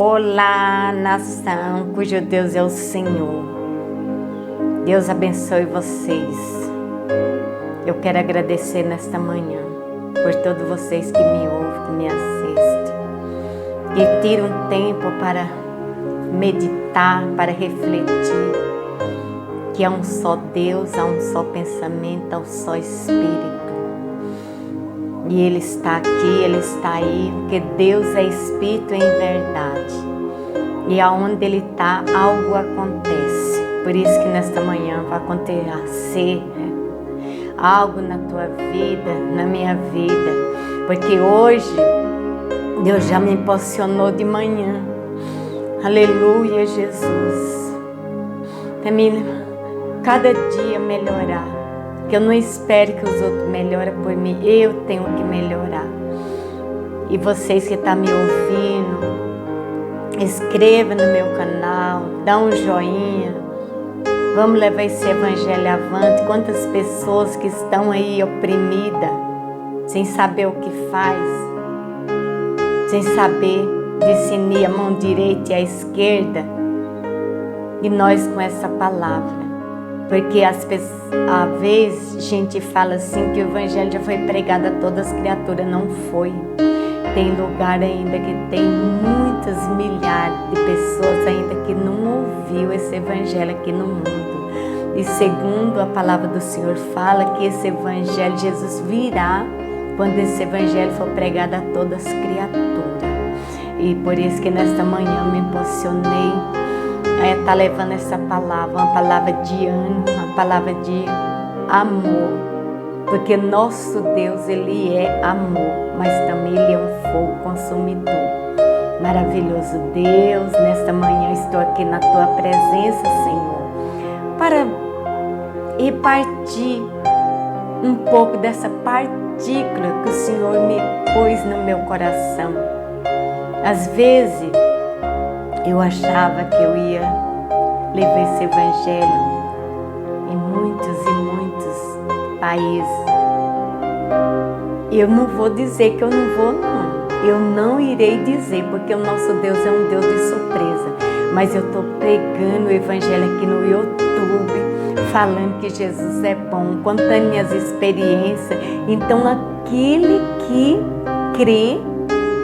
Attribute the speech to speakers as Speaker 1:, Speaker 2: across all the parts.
Speaker 1: Olá, nação cujo Deus é o Senhor. Deus abençoe vocês. Eu quero agradecer nesta manhã por todos vocês que me ouvem, que me assistem. E tira um tempo para meditar, para refletir que há um só Deus, há um só pensamento, há um só Espírito. E Ele está aqui, Ele está aí, porque Deus é Espírito em verdade. E aonde Ele está, algo acontece. Por isso que nesta manhã vai acontecer algo na tua vida, na minha vida. Porque hoje Deus já me impulsionou de manhã. Aleluia, Jesus. Também cada dia melhorar. Que eu não espero que os outros melhorem por mim. Eu tenho que melhorar. E vocês que estão me ouvindo, inscreva no meu canal, dá um joinha. Vamos levar esse evangelho avante. Quantas pessoas que estão aí oprimidas, sem saber o que faz, sem saber discernir a mão direita e a esquerda. E nós com essa palavra. Porque às vezes a gente fala assim que o evangelho já foi pregado a todas as criaturas. Não foi. Tem lugar ainda que tem muitas milhares de pessoas ainda que não ouviu esse evangelho aqui no mundo. E segundo a palavra do Senhor fala que esse evangelho, Jesus virá quando esse evangelho for pregado a todas as criaturas. E por isso que nesta manhã eu me impulsionei tá levando essa palavra, uma palavra de ânimo, uma palavra de amor, porque nosso Deus, Ele é amor, mas também Ele é um fogo consumidor. Maravilhoso Deus, nesta manhã estou aqui na Tua presença, Senhor, para repartir um pouco dessa partícula que o Senhor me pôs no meu coração. Às vezes, eu achava que eu ia levar esse evangelho em muitos e muitos países. Eu não vou dizer que eu não vou, não. Eu não irei dizer, porque o nosso Deus é um Deus de surpresa. Mas eu estou pregando o evangelho aqui no YouTube, falando que Jesus é bom, contando minhas experiências. Então, aquele que crê,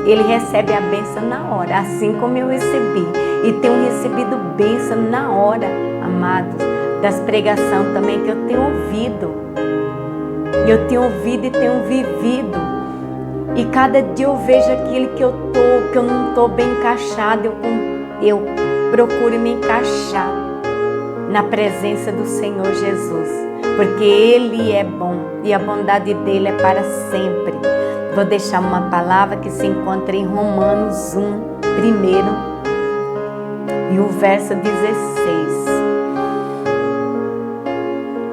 Speaker 1: ele recebe a bênção na hora, assim como eu recebi. E tenho recebido bênção na hora, amados, das pregações também que eu tenho ouvido. Eu tenho ouvido e tenho vivido. E cada dia eu vejo aquilo que eu não estou bem encaixada. Eu procuro me encaixar na presença do Senhor Jesus. Porque Ele é bom e a bondade dEle é para sempre. Vou deixar uma palavra que se encontra em Romanos 1, primeiro, e o verso 16.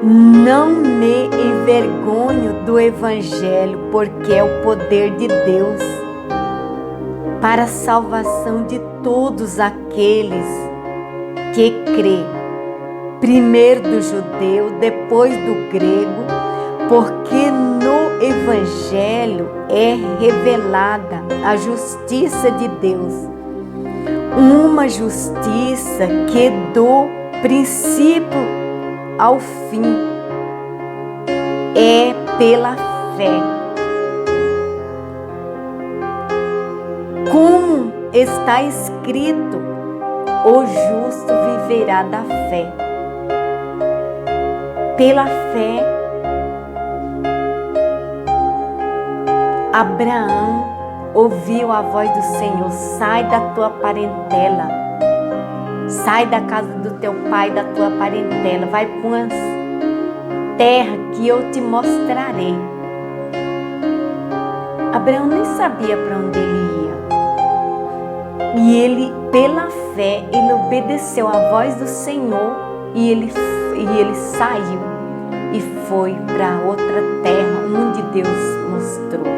Speaker 1: Não me envergonho do Evangelho, porque é o poder de Deus para a salvação de todos aqueles que crê. Primeiro do judeu, depois do grego, porque no Evangelho é revelada a justiça de Deus. Uma justiça que do princípio ao fim é pela fé. Como está escrito, o justo viverá da fé. Pela fé, Abraão ouviu a voz do Senhor: sai da tua parentela, sai da casa do teu pai, da tua parentela, vai para uma terra que eu te mostrarei. Abraão nem sabia para onde ele ia. E ele, pela fé, ele obedeceu à voz do Senhor e ele saiu e foi para outra terra onde Deus mostrou.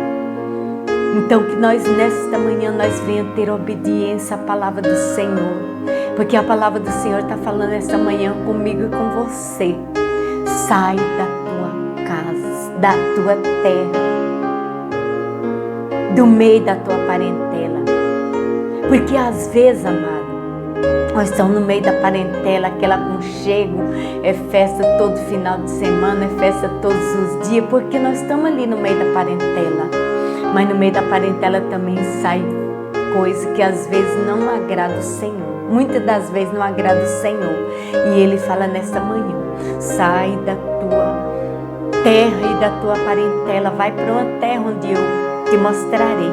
Speaker 1: Então que nós nesta manhã nós venhamos ter obediência à palavra do Senhor, porque a palavra do Senhor está falando esta manhã comigo e com você. Sai da tua casa, da tua terra, do meio da tua parentela. Porque às vezes, amado, nós estamos no meio da parentela, aquele aconchego, é festa todo final de semana, é festa todos os dias, porque nós estamos ali no meio da parentela. Mas no meio da parentela também sai coisa que às vezes não agrada o Senhor. Muitas das vezes não agrada o Senhor. E Ele fala nesta manhã, sai da tua terra e da tua parentela, vai para uma terra onde eu te mostrarei.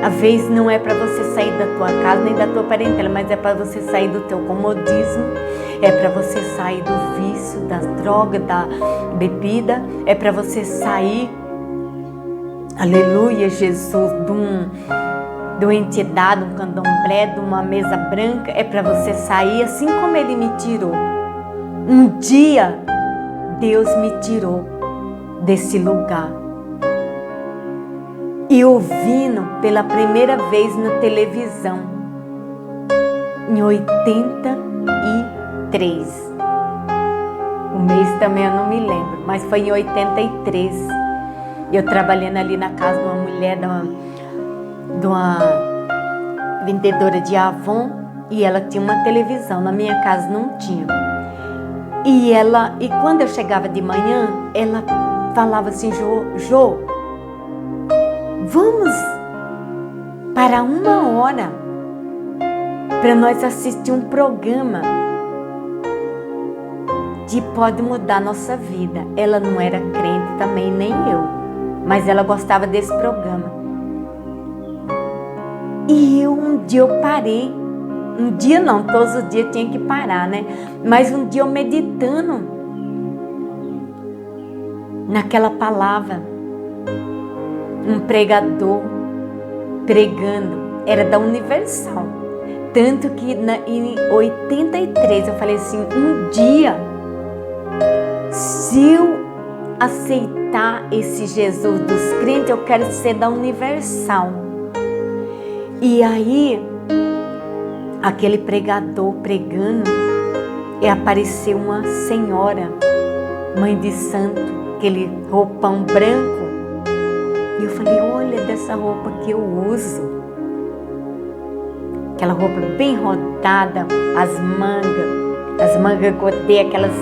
Speaker 1: Às vezes não é para você sair da tua casa nem da tua parentela, mas é para você sair do teu comodismo, é para você sair do vício, da droga, da bebida, é para você sair, aleluia, Jesus, de uma entidade, um candomblé, de uma mesa branca, é para você sair assim como Ele me tirou. Um dia, Deus me tirou desse lugar. E ouvindo pela primeira vez na televisão, em 83. O mês também eu não me lembro, mas foi em 83. Eu trabalhando ali na casa de uma mulher, de uma vendedora de Avon, e ela tinha uma televisão, na minha casa não tinha. E quando eu chegava de manhã, ela falava assim, Jô, vamos para 1 hora para nós assistir um programa que pode mudar a nossa vida. Ela não era crente também, nem eu, mas ela gostava desse programa. E um dia eu parei, um dia não, todos os dias tinha que parar, né? Mas um dia eu meditando naquela palavra, um pregador pregando, era da Universal. Tanto que em 83 eu falei assim, um dia, se eu aceitar esse Jesus dos crentes, eu quero ser da Universal. E aí, aquele pregador pregando, e apareceu uma senhora, mãe de santo, aquele roupão branco. E eu falei, olha dessa roupa que eu uso. Aquela roupa bem rodada, as mangas godê, aquelas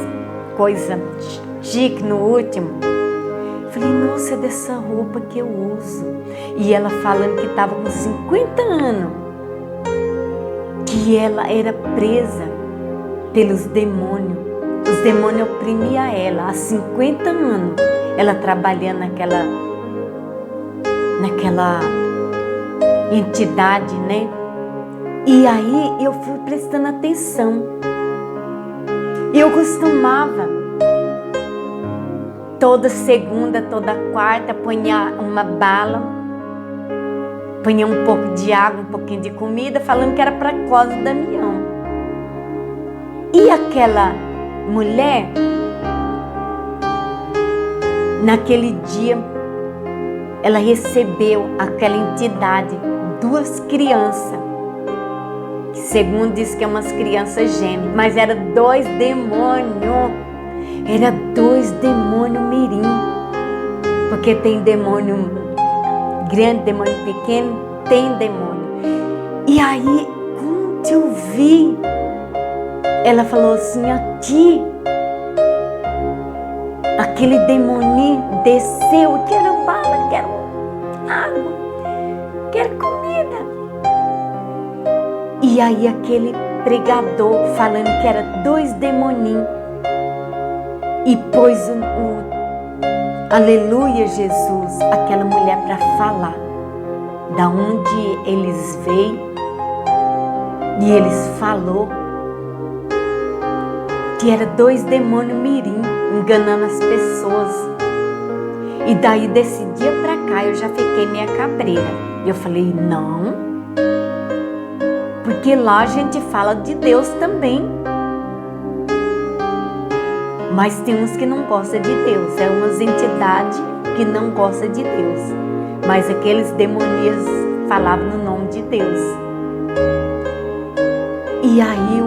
Speaker 1: coisas chique no último. Eu falei, nossa, é dessa roupa que eu uso. E ela falando que estava com 50 anos, que ela era presa pelos demônios. Os demônios oprimiam ela há 50 anos. Ela trabalhando naquela entidade, né? E aí eu fui prestando atenção. Eu costumava toda segunda, toda quarta, punha uma bala, punha um pouco de água, um pouquinho de comida, falando que era para Cosa do Damião. E aquela mulher, naquele dia, ela recebeu aquela entidade, 2 crianças, que segundo diz que é umas crianças gêmeas, mas era 2 demônios, era 2 demônios mirim, porque tem demônio grande, demônio pequeno, tem demônio. E aí, quando eu vi, ela falou assim, aqui, aquele demoninho desceu, quero bala, quero água, quero comida. E aí aquele pregador falando que era 2 demoninhos e pôs aleluia Jesus, aquela mulher para falar da onde eles veio, e eles falou que era 2 demônios mirim enganando as pessoas. E daí desse dia pra cá eu já fiquei meia cabreira. Eu falei, não, porque lá a gente fala de Deus também, mas tem uns que não gostam de Deus, é umas entidades que não gostam de Deus, mas aqueles demonias falavam no nome de Deus. E aí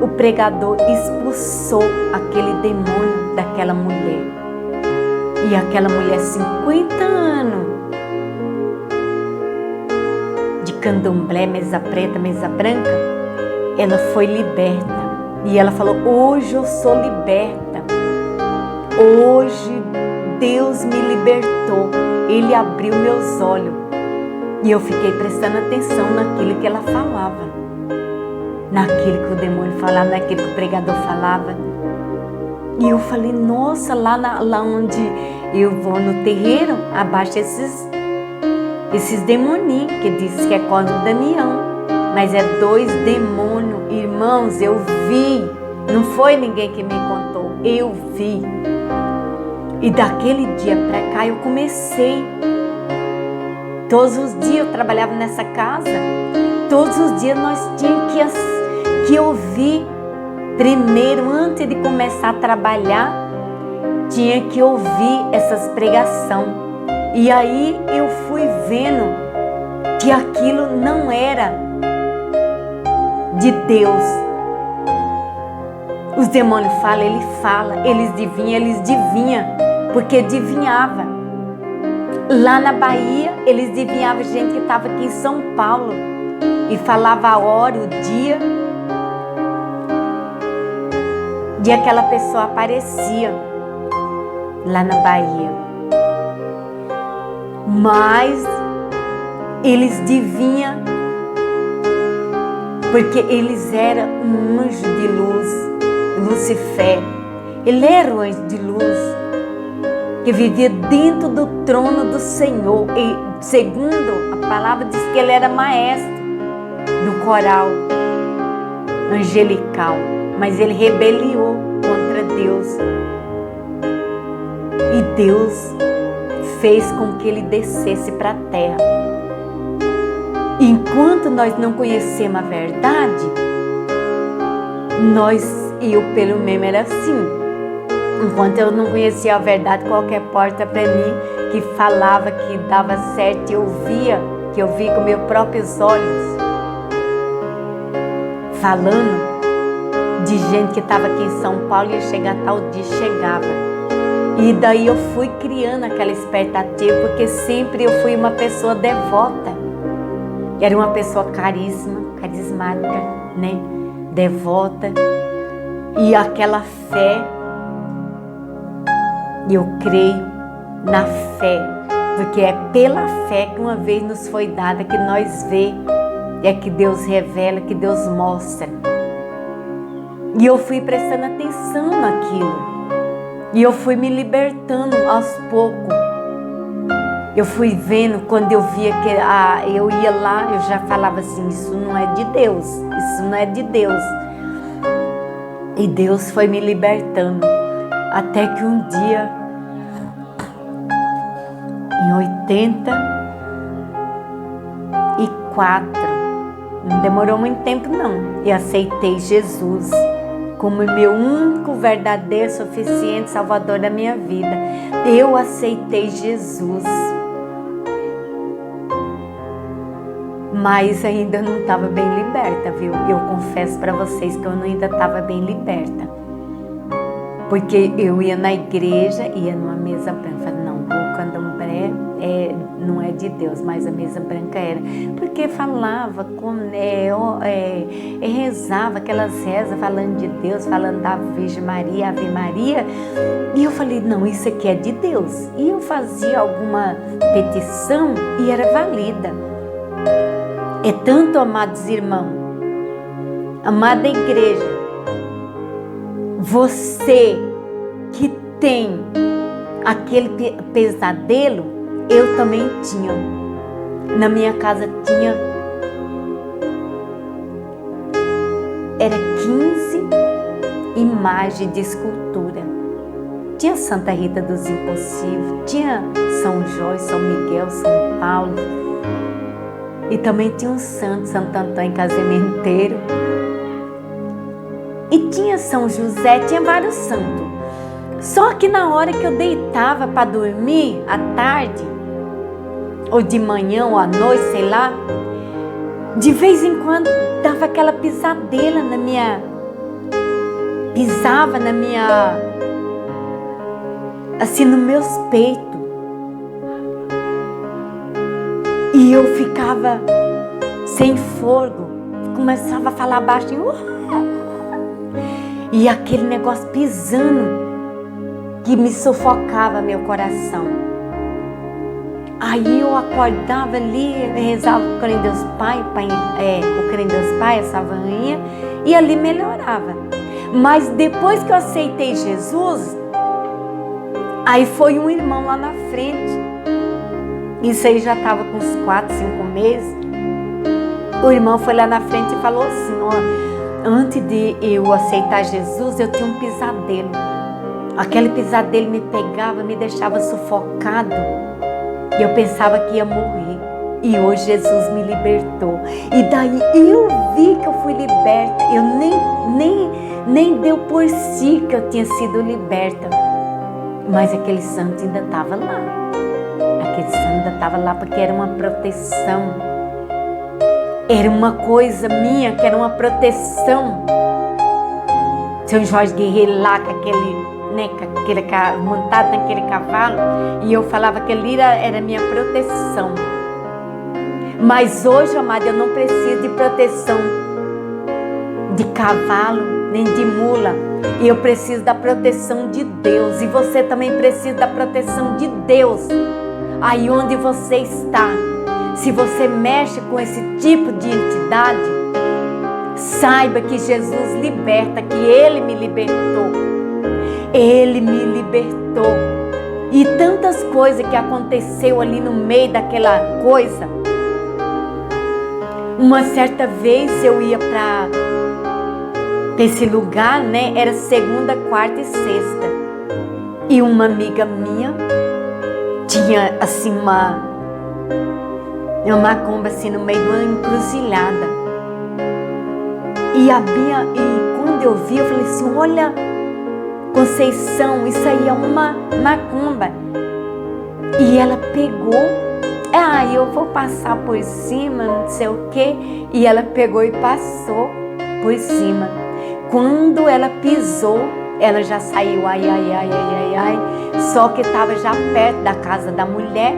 Speaker 1: o pregador expulsou aquele demônio daquela mulher. E aquela mulher, 50 anos de candomblé, mesa preta, mesa branca, ela foi liberta. E ela falou: hoje eu sou liberta. Hoje Deus me libertou. Ele abriu meus olhos. E eu fiquei prestando atenção naquilo que ela falava. Naquilo que o demônio falava, naquilo que o pregador falava. E eu falei: nossa, lá onde eu vou no terreiro, abaixa esses demoninhos, que diz que é contra o Damião. Mas é 2 demônios. Irmãos, eu vi. Não foi ninguém que me contou. Eu vi. E daquele dia pra cá eu comecei. Todos os dias eu trabalhava nessa casa. Todos os dias nós tínhamos que ouvir. Primeiro, antes de começar a trabalhar, tinha que ouvir essas pregações. E aí eu fui vendo que aquilo não era de Deus. Os demônios falam, ele fala. Eles adivinham, porque adivinhava. Lá na Bahia, eles adivinhavam gente que estava aqui em São Paulo e falava a hora, o dia, e aquela pessoa aparecia lá na Bahia. Mas eles adivinham porque eles eram um anjo de luz, Lucifer. Ele era um anjo de luz que vivia dentro do trono do Senhor. E segundo a palavra diz que ele era maestro do coral angelical, mas ele rebeliou contra Deus. E Deus fez com que ele descesse para a terra. Enquanto nós não conhecemos a verdade, eu pelo menos era assim. Enquanto eu não conhecia a verdade, qualquer porta para mim que falava que dava certo, eu via, que eu vi com meus próprios olhos, falando de gente que estava aqui em São Paulo e ia chegar tal dia, chegava. E daí eu fui criando aquela expectativa, porque sempre eu fui uma pessoa devota. Era uma pessoa carismática, né? Devota. E aquela fé, eu creio na fé, porque é pela fé que uma vez nos foi dada, que nós vê, é que Deus revela, que Deus mostra. E eu fui prestando atenção naquilo. E eu fui me libertando aos poucos. Eu fui vendo, quando eu via que eu ia lá, eu já falava assim: isso não é de Deus, isso não é de Deus. E Deus foi me libertando. Até que um dia, em 84, não demorou muito tempo não, eu aceitei Jesus como meu único, verdadeiro, suficiente Salvador da minha vida. Eu aceitei Jesus. Mas ainda não estava bem liberta, viu? Eu confesso para vocês que eu ainda estava bem liberta. Porque eu ia na igreja, ia numa mesa branca. Falei: não, o candomblé não é de Deus, mas a mesa branca era. Porque falava, rezava aquelas rezas falando de Deus, falando da Virgem Maria, Ave Maria. E eu falei: não, isso aqui é de Deus. E eu fazia alguma petição e era valida. É tanto, amados irmãos, amada igreja, você que tem aquele pesadelo, eu também tinha. Na minha casa tinha, era 15 imagens de escultura. Tinha Santa Rita dos Impossíveis, tinha São Jorge, São Miguel, São Paulo. E também tinha um santo, Santo Antônio Casamenteiro. E tinha São José, tinha vários santos. Só que na hora que eu deitava para dormir, à tarde, ou de manhã, ou à noite, sei lá, de vez em quando dava aquela pisadela na minha... Pisava na minha... assim, nos meus peitos. E eu ficava sem fogo, começava a falar baixinho, e aquele negócio pisando, que me sufocava meu coração. Aí eu acordava ali, rezava o Crê em Deus Pai, o Crê em Deus Pai, essa rainha, e ali melhorava. Mas depois que eu aceitei Jesus, aí foi um irmão lá na frente, isso aí já estava com uns 4, 5 meses, o irmão foi lá na frente e falou assim, ó, antes de eu aceitar Jesus, eu tinha um pesadelo. Aquele pesadelo me pegava, me deixava sufocado. E eu pensava que ia morrer. E hoje Jesus me libertou. E daí eu vi que eu fui liberta. Eu nem deu por si que eu tinha sido liberta. Mas aquele santo ainda estava lá. Aquele santo ainda estava lá porque era uma proteção. Era uma coisa minha que era uma proteção. São Jorge Guerreiro lá com aquele... montado naquele cavalo, e eu falava que ali era minha proteção. Mas hoje, amada, eu não preciso de proteção de cavalo, nem de mula. E eu preciso da proteção de Deus. E você também precisa da proteção de Deus. Aí onde você está, se você mexe com esse tipo de entidade, saiba que Jesus liberta, que Ele me libertou. Ele me libertou. E tantas coisas que aconteceu ali no meio daquela coisa. Uma certa vez eu ia para esse lugar, né? Era segunda, quarta e sexta. E uma amiga minha tinha assim uma macumba assim no meio de uma encruzilhada. E quando eu vi, eu falei assim, olha, Conceição, isso aí é uma macumba. E ela pegou, eu vou passar por cima, não sei o quê. E ela pegou e passou por cima. Quando ela pisou, ela já saiu, ai. Só que estava já perto da casa da mulher.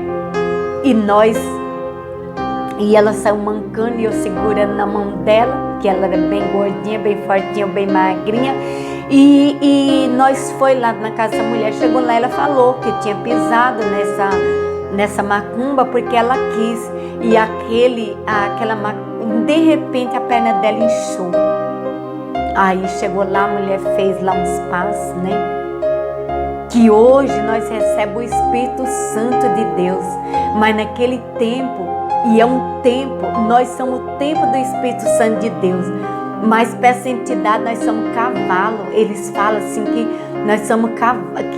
Speaker 1: E ela saiu mancando e eu segurando na mão dela, que ela era bem gordinha, bem fortinha, bem magrinha. E nós foi lá na casa da mulher, chegou lá, ela falou que tinha pisado nessa macumba porque ela quis. E aquela macumba, de repente a perna dela inchou. Aí chegou lá, a mulher fez lá uns passos, né? Que hoje nós recebemos o Espírito Santo de Deus. Mas naquele tempo, e é um tempo, nós somos o tempo do Espírito Santo de Deus. Mas para essa entidade nós somos cavalo. Eles falam assim que nós somos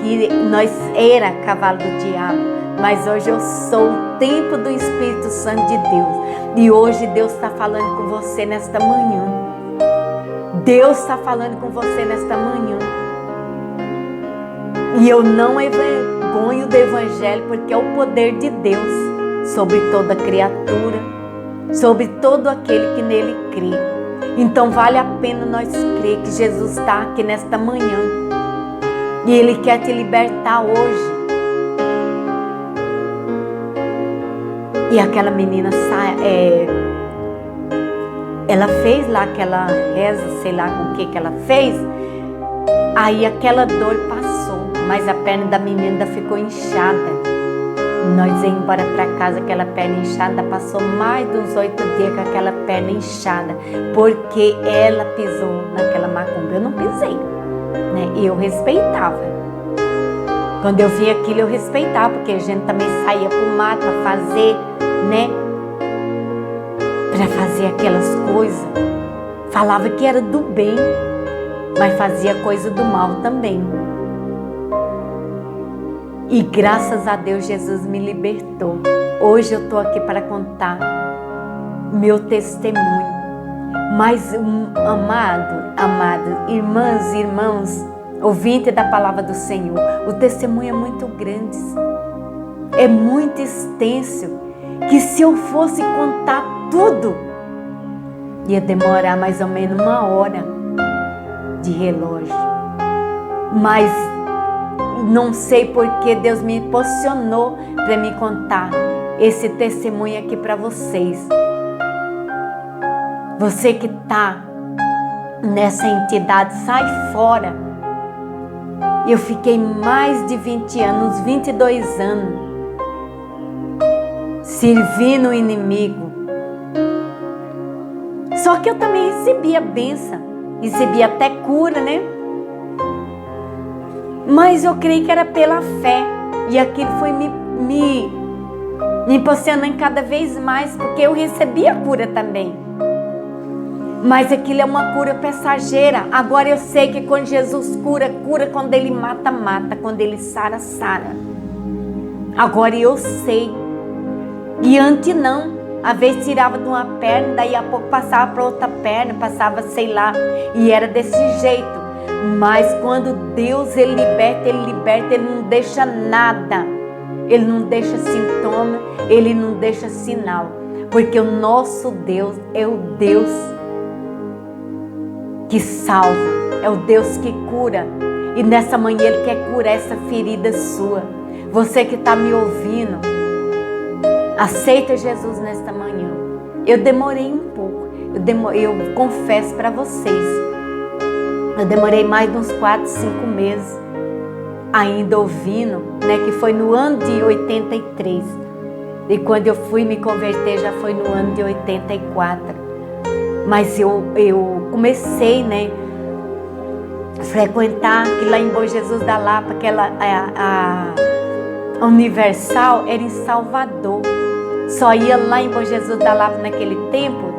Speaker 1: que nós era cavalo do diabo. Mas hoje eu sou o templo do Espírito Santo de Deus. E hoje Deus está falando com você nesta manhã. Deus está falando com você nesta manhã. E eu não envergonho do Evangelho, porque é o poder de Deus sobre toda criatura, sobre todo aquele que nele crê. Então vale a pena nós crer que Jesus está aqui nesta manhã. E Ele quer te libertar hoje. E aquela menina ela fez lá aquela reza, sei lá com o que ela fez. Aí aquela dor passou, mas a perna da menina ainda ficou inchada. Nós íamos embora para casa, aquela perna inchada, passou mais de uns 8 dias com aquela perna inchada, porque ela pisou naquela macumba. Eu não pisei, né? E eu respeitava. Quando eu via aquilo, eu respeitava, porque a gente também saía para o mato para fazer, né? Para fazer aquelas coisas. Falava que era do bem, mas fazia coisa do mal também. E graças a Deus Jesus me libertou. Hoje eu estou aqui para contar meu testemunho. Mas amado, irmãs e irmãos, ouvinte da palavra do Senhor, o testemunho é muito grande, é muito extenso, que se eu fosse contar tudo, ia demorar mais ou menos 1 hora de relógio. Mas não sei porque Deus me posicionou para me contar esse testemunho aqui para vocês. Você que está nessa entidade, sai fora. Eu fiquei mais de 20 anos, 22 anos, servindo o inimigo. Só que eu também recebia bênção, recebia até cura, né? Mas eu creio que era pela fé. E aquilo foi me impulsionando cada vez mais, porque eu recebia cura também. Mas aquilo é uma cura passageira. Agora eu sei que quando Jesus cura, cura. Quando Ele mata, mata. Quando Ele sara, sara. Agora eu sei. E antes não. Às vezes tirava de uma perna, daí a pouco passava para outra perna, passava, sei lá. E era desse jeito. Mas quando Deus Ele liberta, Ele não deixa nada. Ele não deixa sintoma, Ele não deixa sinal. Porque o nosso Deus é o Deus que salva, é o Deus que cura. E nessa manhã Ele quer curar essa ferida sua. Você que está me ouvindo, aceita Jesus nesta manhã. Eu demorei um pouco, eu confesso para vocês, eu demorei mais de uns 4, 5 meses ainda ouvindo, né, que foi no ano de 83. E quando eu fui me converter já foi no ano de 84. Mas eu comecei, né, a frequentar, que lá em Bom Jesus da Lapa, aquela a Universal era em Salvador. Só ia lá em Bom Jesus da Lapa naquele tempo,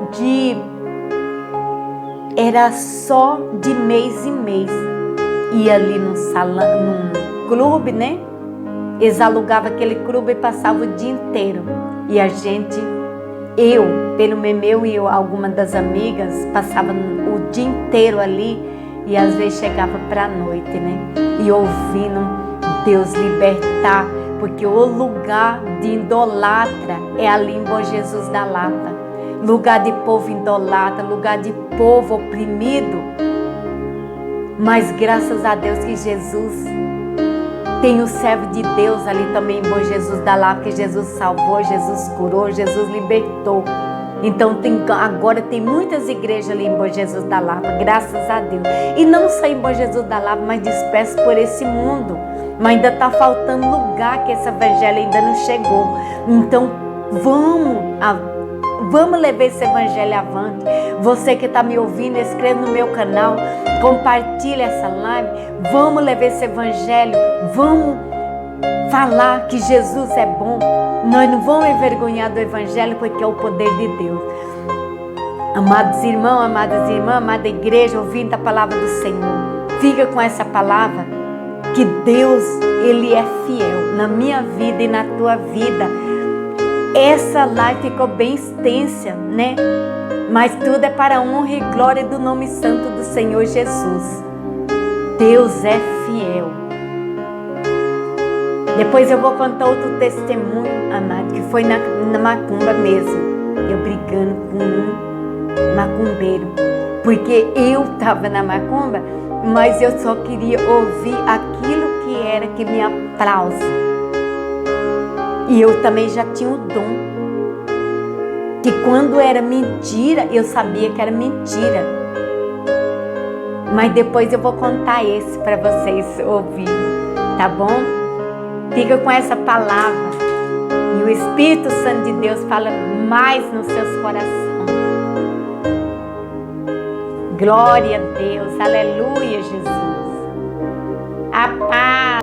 Speaker 1: era só de mês em mês. Ia ali num salão, num clube, né? Eles alugavam aquele clube e passavam o dia inteiro. E a gente, pelo meu e algumas das amigas, passava o dia inteiro ali e às vezes chegava para a noite, né? E ouvindo Deus libertar, porque o lugar de idolatra é ali em Bom Jesus da Lapa. Lugar de povo idolatra, lugar de povo oprimido. Mas graças a Deus que Jesus tem o servo de Deus ali também em Bom Jesus da Lapa, que Jesus salvou, Jesus curou, Jesus libertou. Então agora tem muitas igrejas ali em Bom Jesus da Lapa, graças a Deus. E não só em Bom Jesus da Lapa, mas disperso por esse mundo. Mas ainda está faltando lugar que esse evangelho ainda não chegou. Então vamos levar esse evangelho avante. Você que está me ouvindo, inscreva no meu canal, compartilhe essa live. Vamos levar esse evangelho, vamos falar que Jesus é bom. Nós não vamos envergonhar do evangelho, porque é o poder de Deus. Amados irmãos, amadas irmãs, amada igreja, ouvindo a palavra do Senhor, fica com essa palavra, que Deus, Ele é fiel na minha vida e na tua vida. Essa live ficou bem extensa, né? Mas tudo é para a honra e glória do nome santo do Senhor Jesus. Deus é fiel. Depois eu vou contar outro testemunho, amado, que foi na macumba mesmo. Eu brigando com um macumbeiro. Porque eu estava na macumba, mas eu só queria ouvir aquilo que era que me apraz. E eu também já tinha o dom. Que quando era mentira, eu sabia que era mentira. Mas depois eu vou contar esse para vocês ouvirem, tá bom? Fica com essa palavra. E o Espírito Santo de Deus fala mais nos seus corações. Glória a Deus, aleluia, Jesus.